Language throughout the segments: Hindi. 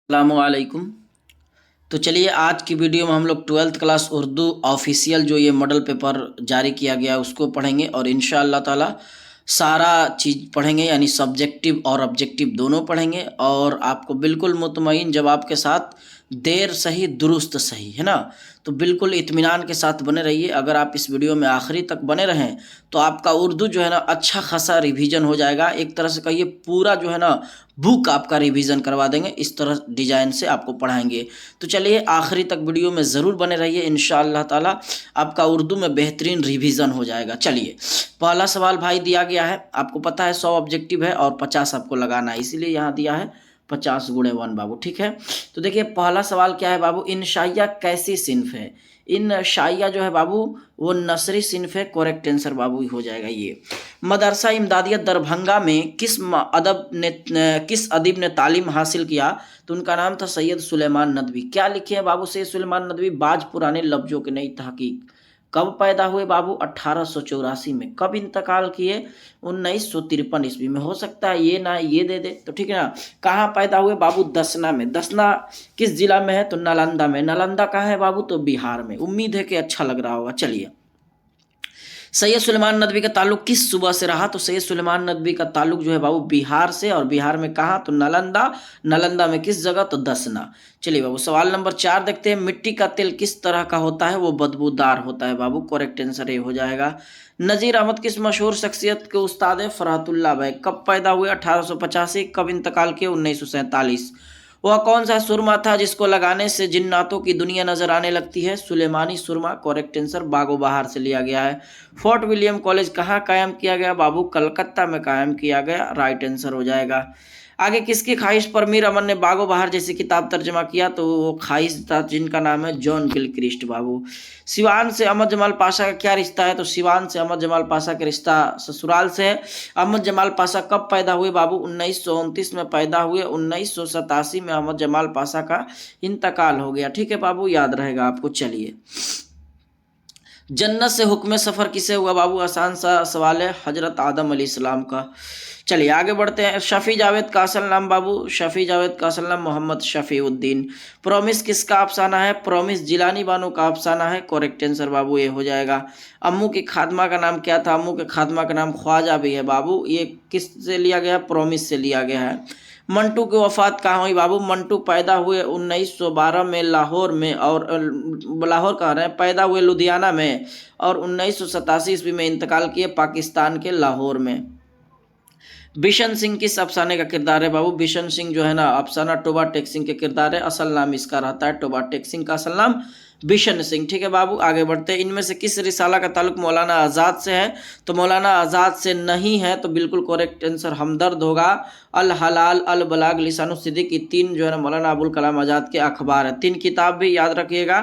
अस्सलामुअलैकुम। तो चलिए आज की वीडियो में हम लोग 12th क्लास उर्दू ऑफिशियल जो ये मॉडल पेपर जारी किया गया है उसको पढ़ेंगे और इंशाअल्लाह ताला सारा चीज़ पढ़ेंगे, यानी सब्जेक्टिव और ऑब्जेक्टिव दोनों पढ़ेंगे। और आपको बिल्कुल मुतमईन जवाब के साथ, देर सही दुरुस्त सही, है ना। तो बिल्कुल इत्मीनान के साथ बने रहिए। अगर आप इस वीडियो में आखिरी तक बने रहें तो आपका उर्दू जो है ना अच्छा खासा रिवीजन हो जाएगा। एक तरह से कहिए पूरा जो है ना बुक आपका रिवीजन करवा देंगे, इस तरह डिजाइन से आपको पढ़ाएंगे। तो चलिए आखिरी तक वीडियो में ज़रूर बने रहिए, इंशाअल्लाह ताला आपका उर्दू में बेहतरीन रिवीजन हो जाएगा। चलिए पहला सवाल भाई दिया गया है, आपको पता है 100 ऑब्जेक्टिव है और 50 आपको लगाना है, इसीलिए यहाँ दिया है 50 गुणे 1 बाबू, ठीक है। तो देखिए पहला सवाल क्या है बाबू, इन शाइया कैसी सिन्फ है। इन शाइया जो है बाबू वो नसरी सिन्फ है, करेक्ट आंसर बाबू हो जाएगा ये। मदरसा इमदादिया दरभंगा में किस अदीब ने तालीम हासिल किया, तो उनका नाम था सैयद सुलेमान नदवी। क्या लिखे हैं बाबू सैयद सुलेमान नदवी, बाज पुराने लफ्जों के नई तहकीक। कब पैदा हुए बाबू, 1884 में। कब इंतकाल किए, 1953 ईस्वी में। हो सकता है ये ना ये दे दे तो ठीक है ना। कहाँ पैदा हुए बाबू, दसना में। दसना किस जिला में है, तो नालंदा में। नालंदा कहाँ है बाबू, तो बिहार में। उम्मीद है कि अच्छा लग रहा होगा। चलिए सैयद सुलेमान नदवी का ताल्लुक किस सूबा से रहा, तो सैयद सुलेमान नदवी का ताल्लुक जो है बाबू बिहार से, और बिहार में कहाँ, तो नालंदा। नालंदा में किस जगह, तो दसना। चलिए बाबू सवाल नंबर 4 देखते हैं। मिट्टी का तेल किस तरह का होता है, वो बदबूदार होता है बाबू, करेक्ट आंसर ये हो जाएगा। नज़ीर अहमद किस मशहूर शख्सियत के उस्ताद है, फरहतुल्लाह भाई। कब पैदा हुए, 1885। कब इंतकाल किए, 1947। वह कौन सा सुरमा था जिसको लगाने से जिन्नातों की दुनिया नजर आने लगती है, सुलेमानी सुरमा, करेक्ट आंसर बागो बहार से लिया गया है। फोर्ट विलियम कॉलेज कहाँ कायम किया गया बाबू, कलकत्ता में कायम किया गया, राइट आंसर हो जाएगा। आगे किसकी ख्वाहिश पर मीर अमन ने बागो बहार जैसी किताब तर्जमा किया, तो वो ख्वाहिश था जिनका नाम है जॉन गिलक्रिस्ट बाबू। सिवान से अहमद जमाल पाशा का क्या रिश्ता है, तो सिवान से अहमद जमाल पाशा का रिश्ता ससुराल से है। अहमद जमाल पाशा कब पैदा हुए बाबू, 1929 में पैदा हुए। 1987 में अहमद जमाल पाशा का इंतकाल हो गया, ठीक है बाबू, याद रहेगा आपको। चलिए जन्नत से हुक्म सफ़र किसे हुआ बाबू, आसान सा सवाल है, हजरत आदम अलैहिस्सलाम का। चलिए आगे बढ़ते हैं। शफ़ी जावेद का असल नाम बाबू, शफ़ी जावेद का असल नाम मोहम्मद शफ़ीउद्दीन। प्रोमिस किसका अफसाना है, प्रोमिस जिलानी बानो का अफसाना है, करेक्ट आंसर बाबू ये हो जाएगा। अम्मू की खादमा का नाम क्या था, अम्मू के खादमा का नाम ख्वाजा भी है बाबू, ये किस से लिया गया, प्रोमिस से लिया गया है। मंटू की वफ़ात कहाँ हुई बाबू, मंटू पैदा हुए 1912 में लाहौर में, और लाहौर कह रहे हैं, पैदा हुए लुधियाना में, और 1987 ईस्वी में इंतकाल किए पाकिस्तान के लाहौर में। बिशन सिंह किस अफसाने का किरदार है बाबू, बिशन सिंह जो है ना अफसाना टोबा टेक सिंह के किरदार है, असल नाम इसका रहता है टोबा टेक सिंह का असल नाम बिशन सिंह, ठीक है बाबू। आगे बढ़ते हैं। इनमें से किस रिसाला का ताल्लुक मौलाना आज़ाद से है, तो मौलाना आज़ाद से नहीं है, तो बिल्कुल करेक्ट आंसर हमदर्द होगा। अल हलाल, अल बलाग, लिसानुस सिद्दीक, ये तीन जो है ना मौलाना अबुल कलाम आज़ाद के अखबार है। 3 किताब भी याद रखिएगा,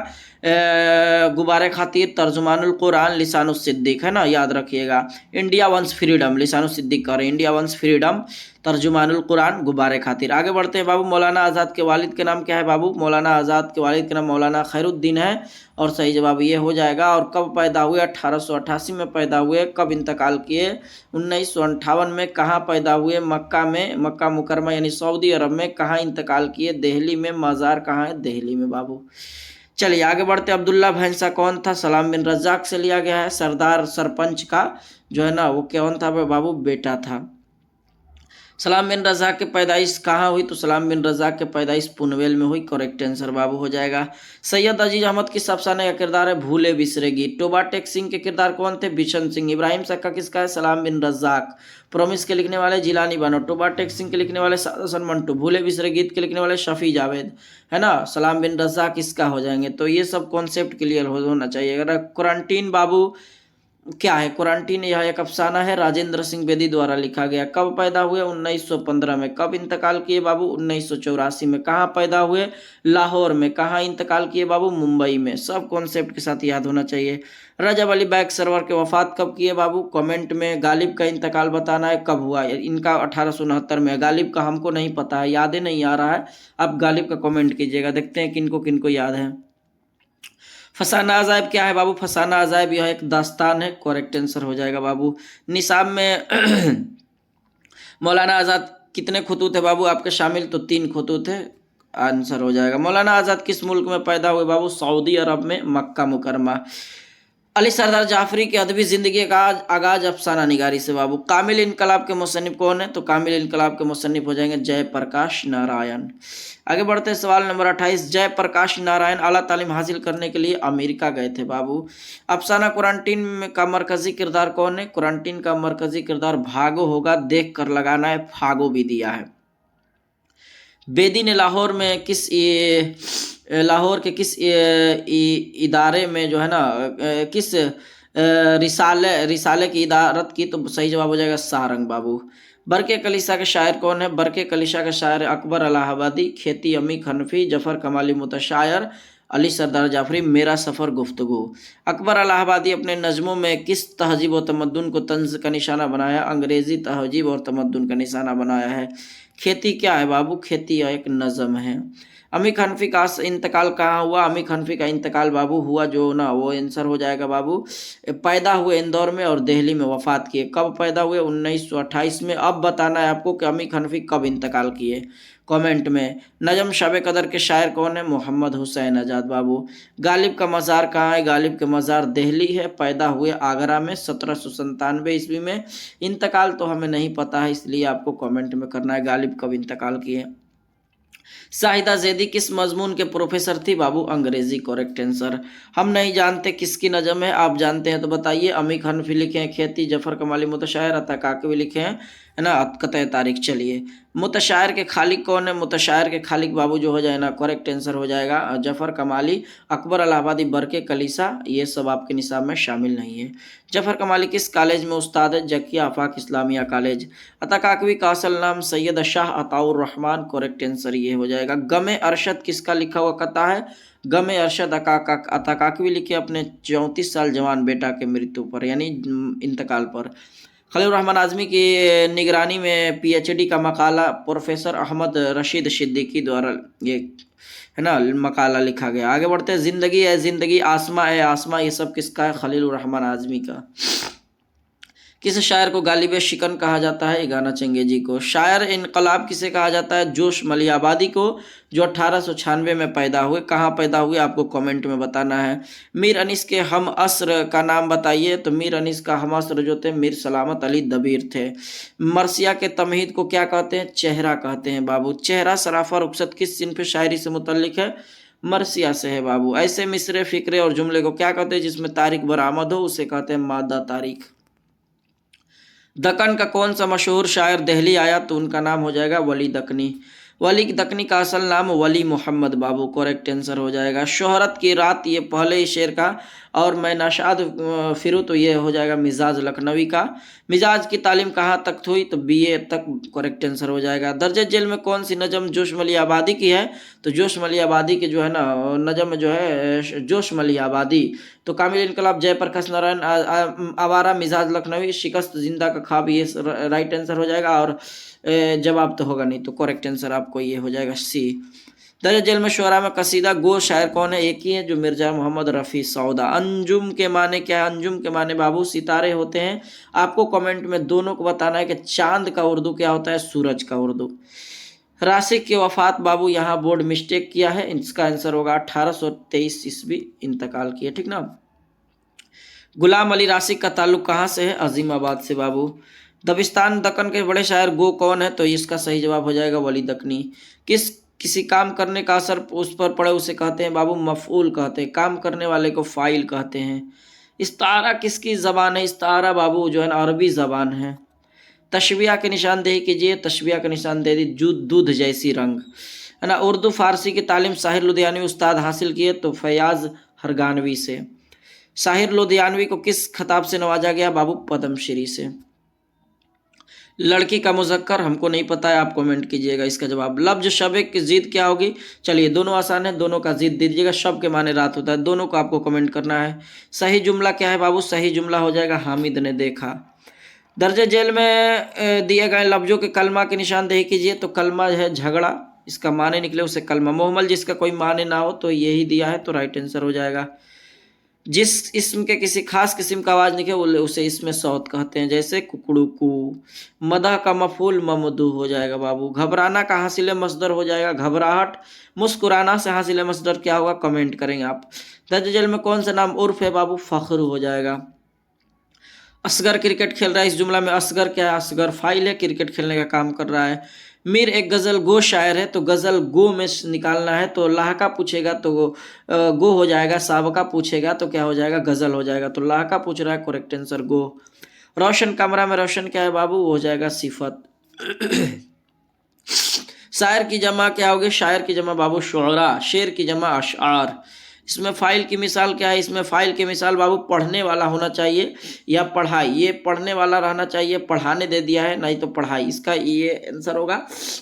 गुबारे खातिर, तर्जुमानुल कुरान, लिसानुस सिद्दीक, है ना, याद रखिएगा। इंडिया वंस फ्रीडम, लिसानुस सिद्दीक का, India once freedom, Tarjumanul Quran, गुब्बारे खातिर। आगे बढ़ते हैं बाबू। मौलाना आज़ाद के वालिद के नाम क्या है बाबू, मौलाना आज़ाद के वालिद के नाम मौलाना खैरुद्दीन है, और सही जवाब ये हो जाएगा। और कब पैदा हुए, 1888 में पैदा हुए। कब इंतकाल किए, 1958 में। कहाँ पैदा हुए, मक्का में, मक्का मुकरमा यानी सऊदी अरब में। कहाँ इंतकाल किए, दिल्ली में। मज़ार कहाँ है, दिल्ली में बाबू। चलिए आगे बढ़ते। अब्दुल्ला भैंसा कौन था, सलाम बिन रज़ाक से लिया गया है। सरदार सरपंच का जो है ना वो कौन था बाबू, बेटा था। सलाम बिन रज़ा की पैदाइश कहाँ हुई, तो सलाम बिन रज़ा की पैदाइश पुनवेल में हुई, करेक्ट आंसर बाबू हो जाएगा। सैयद अजीज अहमद किस अफसाने का किरदार है, भूले बिसरेगी। टोबा टेक सिंह के किरदार कौन थे, बिशन सिंह। इब्राहिम सक्का किसका है, सलाम बिन रज़ाक। प्रोमिस के लिखने वाले जिलानी बानो। टोबा टेक सिंह के लिखने वाले साद हसन मंटू। भूले बिसरे गीत के लिखने वाले शफ़ी जावेद, है ना। सलाम बिन रज़ाक किसका हो जाएंगे, तो ये सब कॉन्सेप्ट क्लियर होना चाहिए। अगर क्वारंटीन बाबू क्या है, क्वारंटीन यह एक अफसाना है, राजेंद्र सिंह बेदी द्वारा लिखा गया। कब पैदा हुए, 1915 में। कब इंतकाल किए बाबू, 1984 में। कहाँ पैदा हुए, लाहौर में। कहाँ इंतकाल किए बाबू, मुंबई में। सब कॉन्सेप्ट के साथ याद होना चाहिए। रजब अली बैग सरवर के वफात कब किए बाबू, कमेंट में। गालिब का इंतकाल बताना है कब हुआ, इनका 1869 में है। गालिब का हमको नहीं पता है, यादें नहीं आ रहा है, आप गालिब का कमेंट कीजिएगा, देखते हैं किनको किनको याद है। फसाना अजायब क्या है बाबू, फसाना अजायब यह एक दास्तान है, करेक्ट आंसर हो जाएगा बाबू। निसाब में मौलाना आज़ाद कितने खुतूत है बाबू आपके शामिल, तो 3 खुतूत है, आंसर हो जाएगा। मौलाना आज़ाद किस मुल्क में पैदा हुए बाबू? सऊदी अरब में, मक्का मुकरमा। अली सरदार जाफरी की अदबी ज़िंदगी का आगाज़ अफसाना निगारी से बाबू। कामिल इनकलाब के मुसन्निफ कौन है? तो कामिल इनकलाब के मुसन्निफ हो जाएंगे जयप्रकाश नारायण। आगे बढ़ते हैं सवाल नंबर 28। जयप्रकाश नारायण आला तालीम हासिल करने के लिए अमेरिका गए थे बाबू। अफसाना कुरानटीन का मरकजी किरदार कौन है? कुरानटीन का मरकजी किरदार भागो होगा, देख कर लगाना है, फागो भी दिया है। बेदी ने लाहौर में लाहौर के किस इदारे में जो है ना किस रिसाले की इदारत की? तो सही जवाब हो जाएगा सारंग बाबू। बरके कलीसा के शायर कौन है? बरके कलीसा के शायर अकबर इलाहाबादी, खेती अमी खनफी, जफर कमाली मुतशायर, अली सरदार जाफरी। मेरा सफ़र गुफ्तगू। अकबर इलाहाबादी अपने नज़मों में किस तहजीब और तमद्दुन को तंज का निशाना बनाया? अंग्रेज़ी तहजीब और तमद्दुन का निशाना बनाया है। खेती क्या है बाबू? खेती एक नज़म है। अमी हनफी का इंतकाल कहाँ हुआ? अमी हनफी का इंतकाल बाबू हुआ जो ना वो आंसर हो जाएगा बाबू। पैदा हुए इंदौर में और दिल्ली में वफ़ात किए। कब पैदा हुए? 1928 में। अब बताना है आपको कि अमी हनफी कब इंतकाल किए, कमेंट में। नजम शब कदर के शायर कौन है? मोहम्मद हुसैन आज़ाद बाबू। गालिब का मज़ार कहाँ है? गालिब के मज़ार दिल्ली है। पैदा हुए आगरा में 1797 ईस्वी में। इंतकाल तो हमें नहीं पता है, इसलिए आपको कमेंट में करना है गालिब कब इंतकाल किए। शाहिदा जैदी किस मजमून के प्रोफेसर थी बाबू? अंग्रेजी, करेक्ट आंसर। हम नहीं जानते किसकी नज़म है, आप जानते हैं तो बताइए। अमी हनफी लिखे हैं खेती, जफर कमाली मुतशायर, अता काकवी लिखे हैं है ना कतई तारीख। चलिए, मुतशायर के खालिक कौन है? मुतशायर के खालिक बाबू जो हो जाए ना करेक्ट आंसर हो जाएगा जफर कमाली, अकबर इलाहाबादी, बरके कलीसा, ये सब आपके निसाब में शामिल नहीं है। जफर कमाली किस कॉलेज में उस्ताद है? जकिया आफाक इस्लामिया कॉलेज। अता काकवी का असल नाम सैयद शाह अताउर रहमान, करेक्ट आंसर ये हो जाएगा। गमे अरशद किसका लिखा हुआ कथा है? गमे अरशद अता काकवी लिखे अपने 34 साल जवान बेटा के मृत्यु पर, यानी इंतकाल पर। खलील रहमान आज़मी की निगरानी में पीएचडी का मकाला प्रोफेसर अहमद रशीद सिद्दीकी द्वारा ये है ना मकाला लिखा गया। आगे बढ़ते हैं। ज़िंदगी है ज़िंदगी, आसमा है आसमा, ये सब किसका है? खलील रहमान आज़मी का। किस शायर को गालिब शिकन कहा जाता है? गाना चंगेजी को। शायर इनकलाब किसे कहा जाता है? जोश मलियाबादी को, जो 1896 में पैदा हुए। कहाँ पैदा हुए आपको कमेंट में बताना है। मीर अनीस के हम असर का नाम बताइए। तो मीर अनीस का हम असर जो थे मीर सलामत अली दबीर थे। मरसिया के तमहीद को क्या कहते हैं? चेहरा कहते हैं बाबू। चेहरा सराफा रुखसत किस सिन्फ शायरी से मुतल्लिक है? मरसिया से है बाबू। ऐसे मिसरे फ़िक्रे और जुमले को क्या कहते हैं जिसमें तारीख बरामद हो? उसे कहते हैं मादा तारीख। दक्कन का कौन सा मशहूर शायर दिल्ली आया? तो उनका नाम हो जाएगा वली दक्कनी। वली दक्कनी का असल नाम वली मोहम्मद बाबू, करेक्ट आंसर हो जाएगा। शोहरत की रात, ये पहले ही शेर का। और मैं नाशाद फिरूँ, तो ये हो जाएगा मिजाज लखनवी का। मिजाज की तालीम कहाँ तक हुई? तो बीए तक, करेक्ट आंसर हो जाएगा। दर्जे जेल में कौन सी नज़म जोश मली आबादी की है? तो जोश मली आबादी के जो है ना नज़म जो है जोश मली आबादी। तो कामिल इनकलाब जयप्रकाश नारायण, आवारा मिजाज लखनवी, शिकस्त जिंदा का ख्वाब, ये राइट आंसर हो जाएगा। और जवाब तो होगा नहीं, तो करेक्ट आंसर आपको ये हो जाएगा सी। दर्ज जेल में शुरा में कसीदा गो शायर कौन है? एक ही है जो मिर्जा मोहम्मद रफ़ी सौदा। अंजुम के माने क्या है? अंजुम के माने बाबू सितारे होते हैं। आपको कमेंट में दोनों को बताना है कि चांद का उर्दू क्या होता है, सूरज का उर्दू। राशिक की वफ़ात बाबू, यहाँ बोर्ड मिस्टेक किया है, इसका आंसर होगा 1823 ईस्वी इंतकाल किए, ठीक ना। गुलाम अली राशिक का ताल्लुक कहाँ से है? अजीमाबाद से बाबू। दबिस्तान दक्कन के बड़े शायर गो कौन है? तो इसका सही जवाब हो जाएगा वली दक्कनी। किसी काम करने का असर उस पर पड़े उसे कहते हैं बाबू मफ़ऊल कहते हैं। काम करने वाले को फ़ाइल कहते हैं। इस्तारा किसकी ज़बान है? इस्तारा बाबू जो है ना अरबी ज़बान है। तशबिया की निशानदेही कीजिए। तशबिया की निशानदेही दूध जैसी रंग, है ना। उर्दू फ़ारसी की तालीम साहिर लुधियानवी उस्ताद हासिल किए? तो फयाज़ हरगानवी से। साहिर लुधियानवी को किस खिताब से नवाजा गया बाबू? पद्मश्री से। लड़की का मुज़क्कर हमको नहीं पता है, आप कमेंट कीजिएगा इसका जवाब। लफ्ज शब की ज़िद क्या होगी? चलिए, दोनों आसान है, दोनों का ज़िद दीजिएगा। शब के माने रात होता है, दोनों को आपको कमेंट करना है। सही जुमला क्या है बाबू? सही जुमला हो जाएगा हामिद ने देखा। दर्जे जेल में दिए गए लफ्जों के कलमा की निशानदेही कीजिए। तो कलमा है झगड़ा, इसका माने निकले उसे कलमा। मोहम्मल जिसका कोई माने ना हो तो यही दिया है, तो राइट आंसर हो जाएगा। जिस इस्म के किसी खास किस्म का आवाज़ निकले उसे इसमें सौत कहते हैं। जैसे कुकड़ुकू। मदह का मफूल ममदू हो जाएगा बाबू। घबराना का हासिल मसदर हो जाएगा घबराहट। मुस्कुराना से हासिल मसदर क्या होगा कमेंट करेंगे आप। दर्ज झेल में कौन सा नाम उर्फ है बाबू फख्र हो जाएगा। असगर क्रिकेट खेल रहा है, इस जुमला में असगर क्या है असगर फाइल है, क्रिकेट खेलने का काम कर रहा है। मीर एक गज़ल गो शायर है, तो गज़ल गो में निकालना है तो लाहका पूछेगा तो गो हो जाएगा। साबका पूछेगा तो क्या हो जाएगा गज़ल हो जाएगा। तो लाहका पूछ रहा है करेक्ट आंसर गो। रोशन कमरा में रोशन क्या है बाबू वो हो जाएगा सिफत। शायर की जमा क्या होगी शायर की जमा बाबू शुअरा। शेर की जमा अशआर। इसमें फ़ाइल की मिसाल क्या है इसमें फ़ाइल की मिसाल बाबू पढ़ने वाला होना चाहिए या पढ़ाई। ये पढ़ने वाला रहना चाहिए, पढ़ाने दे दिया है नहीं तो पढ़ाई, इसका ये आंसर होगा।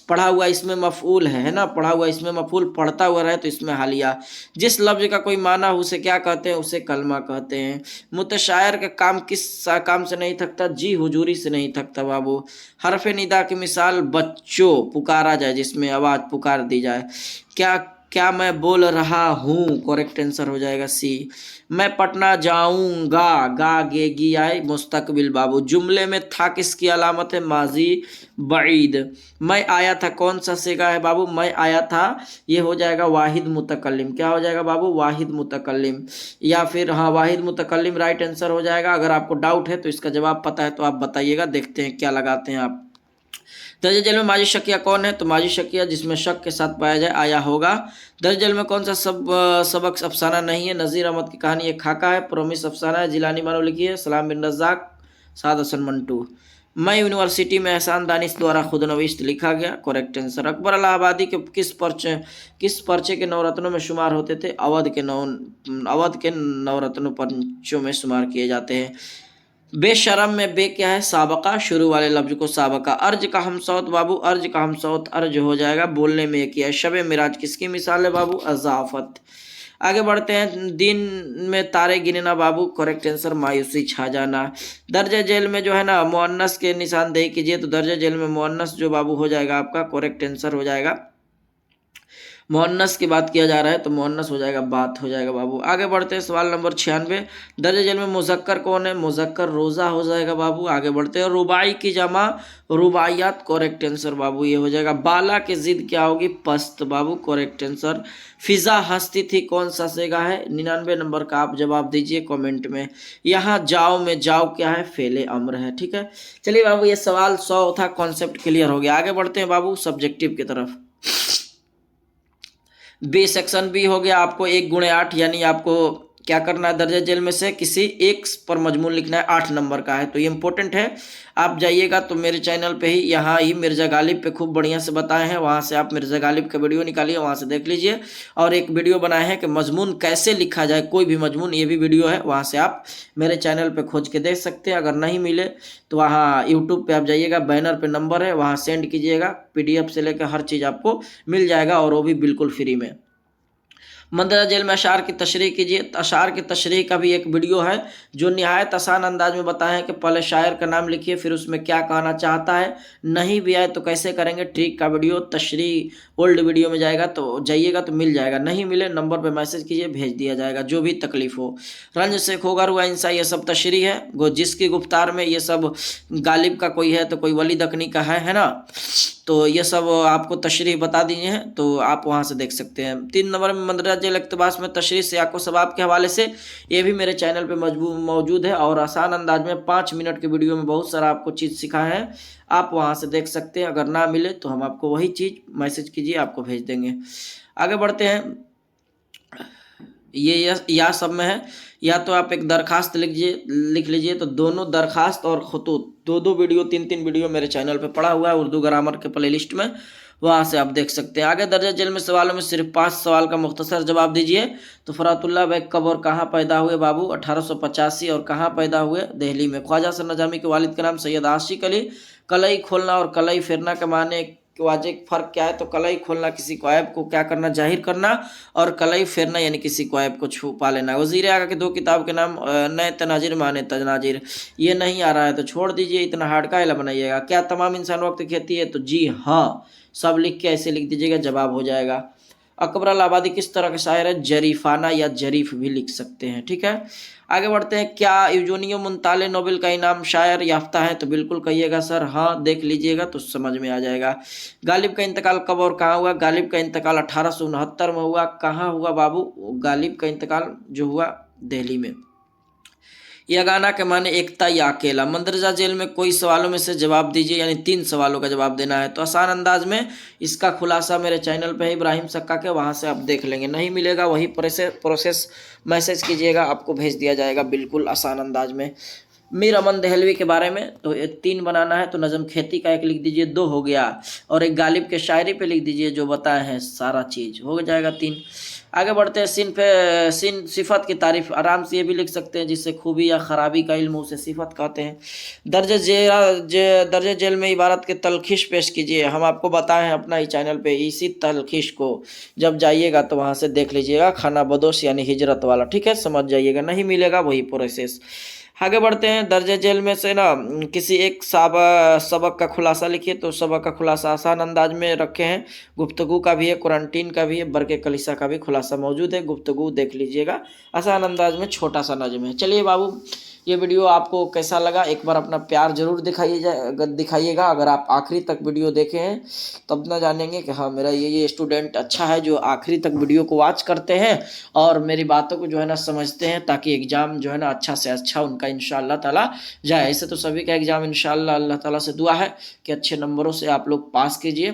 पढ़ा हुआ इसमें मफूल है ना, पढ़ा हुआ इसमें मफूल, पढ़ता हुआ रहे तो इसमें हालिया। जिस लफ्ज़ का कोई माना हो उसे क्या कहते हैं उसे कलमा कहते हैं। मुतशायर का काम किस काम से नहीं थकता जी हुजूरी से नहीं थकता बाबू। हरफ निदा की मिसाल बच्चों पुकारा जाए जिसमें आवाज़ पुकार दी जाए। क्या क्या मैं बोल रहा हूँ करेक्ट आंसर हो जाएगा सी। मैं पटना जाऊंगा गा गेगी आए मुस्तकबिल बाबू। जुमले में था किसकी अलामत है माजी बईद। मैं आया था कौन सा सेगा है बाबू मैं आया था ये हो जाएगा वाहिद मुतकल्लिम। क्या हो जाएगा बाबू वाहिद मुतकल्लिम या फिर हाँ वाहिद मुतकल्लिम राइट आंसर हो जाएगा। अगर आपको डाउट है तो इसका जवाब पता है तो आप बताइएगा, देखते हैं क्या लगाते हैं आप। दर्ज जेल में माजी शकिया कौन है तो माजी शकिया जिसमें शक के साथ पाया जाए आया होगा। दर्ज जेल में कौन सा सबक अफसाना नहीं है नज़ीर अहमद की कहानी एक खाका है। प्रोमिस अफसाना है जिलानी मानो लिखी है। सलाम बिन रज़ाक साद हसन मंटू। मैं यूनिवर्सिटी में एहसान दानिश द्वारा खुद नवीश्त लिखा गया करेक्ट आंसर। अकबर इलाहाबादी के किस पर्चे के नवरत्नों में शुमार होते थे अवध के नवरत्नों पर्चों में शुमार किए जाते हैं। बेशरम में बे क्या है साबका, शुरू वाले लफ्ज को साबका। अर्ज का हमसौत बाबू अर्ज का हमसौत अर्ज हो जाएगा बोलने में एक ही है। शब मिराज किसकी मिसाल है बाबू अज़ाफ़त। आगे बढ़ते हैं। दिन में तारे गिनना बाबू करेक्ट आंसर मायूसी छा जाना। दर्ज जेल में जो है ना मुअन्नस के निशानदेही कीजिए तो दर्ज जेल में मुअन्नस जो बाबू हो जाएगा आपका करेक्ट आंसर हो जाएगा। मुअन्नस की बात किया जा रहा है तो मुअन्नस हो जाएगा बात हो जाएगा बाबू। आगे बढ़ते हैं सवाल नंबर 96। दर्ज जेल में मुज़क्कर कौन है मुज़क्कर रोज़ा हो जाएगा बाबू। आगे बढ़ते हैं। रुबाई की जमा रुबाइयात करेक्ट आंसर बाबू ये हो जाएगा। बाला की जिद क्या होगी पस्त बाबू करेक्ट आंसर। फिज़ा हंसती थी कौन सा सेगा है 99 नंबर का आप जवाब दीजिए कमेंट में। यहाँ जाओ में जाओ क्या है फेले अम्र है। ठीक है चलिए बाबू ये सवाल 100 था, कॉन्सेप्ट क्लियर हो गया। आगे बढ़ते हैं बाबू सब्जेक्टिव की तरफ। बी सेक्शन बी हो गया आपको 1 × 8 यानी आपको क्या करना है दर्ज जेल में से किसी एक पर मजमून लिखना है 8 नंबर का है तो ये इंपॉर्टेंट है। आप जाइएगा तो मेरे चैनल पे ही यहाँ ही मिर्ज़ा गालिब पे खूब बढ़िया से बताए हैं, वहाँ से आप मिर्ज़ा गालिब का वीडियो निकालिए वहाँ से देख लीजिए। और एक वीडियो बनाए हैं कि मजमून कैसे लिखा जाए कोई भी मजमून, ये भी वीडियो है वहाँ से आप मेरे चैनल पे खोज के देख सकते हैं। अगर नहीं मिले तो वहाँ यूट्यूब पे आप जाइएगा बैनर पे नंबर है वहाँ सेंड कीजिएगा, PDF से लेकर हर चीज़ आपको मिल जाएगा और वो भी बिल्कुल फ्री में। मंदरा जेल में अशार की तशरीह कीजिए। अशार की तशरीह का भी एक वीडियो है जो निहायत आसान अंदाज में बताया है कि पहले शायर का नाम लिखिए फिर उसमें क्या कहना चाहता है, नहीं भी आए तो कैसे करेंगे ट्रिक का वीडियो तशरीह ओल्ड वीडियो में जाएगा तो जाइएगा तो मिल जाएगा, नहीं मिले नंबर पर मैसेज कीजिए भेज दिया जाएगा जो भी तकलीफ हो। रंज से खोगर हुआ इंसा ये सब तशरीह है जिसकी गुफ्तार में ये सब गालिब का कोई है तो कोई वली दकनी का है ना, तो ये सब आपको तशरीह बता दी है तो आप वहाँ से देख सकते हैं। 3 नंबर में मंदरा जेल इक़्तिबास में तशरीह से आपको सवाब के हवाले से ये भी मेरे चैनल पे मौजूद है और आसान अंदाज में 5 मिनट के वीडियो में बहुत सारा आपको चीज़ सिखाया है, आप वहाँ से देख सकते हैं। अगर ना मिले तो हम आपको वही चीज़ मैसेज कीजिए आपको भेज देंगे। आगे बढ़ते हैं। ये या सब में है या तो आप एक दरखास्त लिख लीजिए तो दोनों दरखास्त और खतूत दो वीडियो 3 वीडियो मेरे चैनल पे पड़ा हुआ है उर्दू ग्रामर के प्लेलिस्ट में, वहाँ से आप देख सकते हैं। आगे दर्जा जेल में सवालों में सिर्फ 5 सवाल का मुख्तसर जवाब दीजिए। तो फरातुल्लाह बैग कब और कहाँ पैदा हुए बाबू 1885 और कहाँ पैदा हुए दिल्ली में। ख्वाजा सर नजामी के वालिद का नाम सैयद आशिक अली। कलई खोलना और कलई फेरना के माने वाजे फ़र्क क्या है तो कलई खोलना किसी को ऐब को क्या करना जाहिर करना और कलई फेरना यानी किसी को ऐब को छुपा लेना। वज़ीर आगा की 2 किताब के नाम नए तनाजिर माने तनाजिर, ये नहीं आ रहा है तो छोड़ दीजिए, इतना हार्ड का इला बनाइएगा। क्या तमाम इंसान वक्त खेती है तो जी हाँ सब लिख के ऐसे लिख दीजिएगा जवाब हो जाएगा। अकबर इलाहाबादी किस तरह के शायर है? जरीफाना या जरीफ भी लिख सकते हैं, ठीक है। आगे बढ़ते हैं, क्या यूजोनियो मुंताले नोबेल का इनाम शायर याफ्ता है? तो बिल्कुल कहिएगा सर हाँ, देख लीजिएगा तो समझ में आ जाएगा। गालिब का इंतकाल कब और कहाँ हुआ? गालिब का इंतकाल 1869 में हुआ। कहाँ हुआ बाबू? गालिब का इंतकाल जो हुआ दिल्ली में। यह गाना के माने एकता या अकेला। मंदरजा जेल में कोई सवालों में से जवाब दीजिए, यानी 3 सवालों का जवाब देना है। तो आसान अंदाज में इसका खुलासा मेरे चैनल पे है इब्राहिम सक्का के, वहाँ से आप देख लेंगे। नहीं मिलेगा वही प्रोसेस मैसेज कीजिएगा, आपको भेज दिया जाएगा बिल्कुल आसान अंदाज में। मीर अमन दहलवी के बारे में तो 3 बनाना है, तो नज़म खेती का 1 लिख दीजिए, 2 हो गया, और एक गालिब के शायरी पे लिख दीजिए जो बताए हैं सारा चीज़, हो जाएगा 3। आगे बढ़ते हैं, सिन सिफत की तारीफ आराम से ये भी लिख सकते हैं, जिससे खूबी या खराबी का इल्म उसे सिफत कहते हैं। दर्ज जेल में इबारत के तलखिश पेश कीजिए। हम आपको बताए हैं अपना ही चैनल पे, इसी तलखिश को जब जाइएगा तो वहाँ से देख लीजिएगा, खाना बदोश यानी हिजरत वाला, ठीक है, समझ जाइएगा। नहीं मिलेगा वही प्रोसेस। आगे बढ़ते हैं, दर्जे जेल में से ना किसी एक सबक का खुलासा लिखिए। तो सबक का खुलासा आसान अंदाज में रखे हैं, गुफ्तगू का भी है, कुरानटीन का भी है, बरके कलिसा का भी खुलासा मौजूद है। गुफ्तगू देख लीजिएगा, आसान अंदाज में छोटा सा नज़्म है। चलिए बाबू, ये वीडियो आपको कैसा लगा? एक बार अपना प्यार जरूर दिखाइएगा। अगर आप आखिरी तक वीडियो देखे हैं तब ना जानेंगे कि हाँ, मेरा ये स्टूडेंट अच्छा है जो आखिरी तक वीडियो को वॉच करते हैं और मेरी बातों को जो है ना समझते हैं, ताकि एग्ज़ाम जो है ना अच्छा से अच्छा उनका इंशाअल्लाह ताला जाए। ऐसे तो सभी का एग्ज़ाम इंशाअल्लाह अल्लाह ताला से दुआ है कि अच्छे नंबरों से आप लोग पास कीजिए,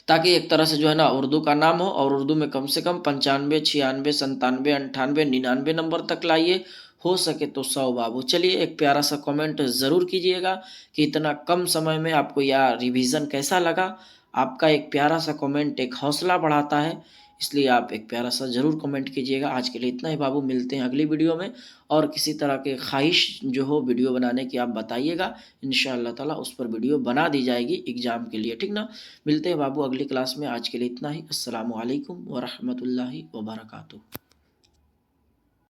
ताकि एक तरह से जो है ना उर्दू का नाम हो, और उर्दू में कम से कम 95, 96, 97, 98, 99 नंबर तक लाइए, हो सके तो 100 बाबू। चलिए, एक प्यारा सा कमेंट ज़रूर कीजिएगा कि इतना कम समय में आपको यह रिवीजन कैसा लगा। आपका एक प्यारा सा कमेंट एक हौसला बढ़ाता है, इसलिए आप एक प्यारा सा ज़रूर कमेंट कीजिएगा। आज के लिए इतना ही बाबू, मिलते हैं अगली वीडियो में, और किसी तरह के ख्वाहिश जो हो वीडियो बनाने की आप बताइएगा, इंशाअल्लाह ताला उस पर वीडियो बना दी जाएगी एग्ज़ाम के लिए, ठीक ना। मिलते हैं बाबू अगली क्लास में, आज के लिए इतना ही। अस्सलामु अलैकुम व रहमतुल्लाहि व बरकातुहू।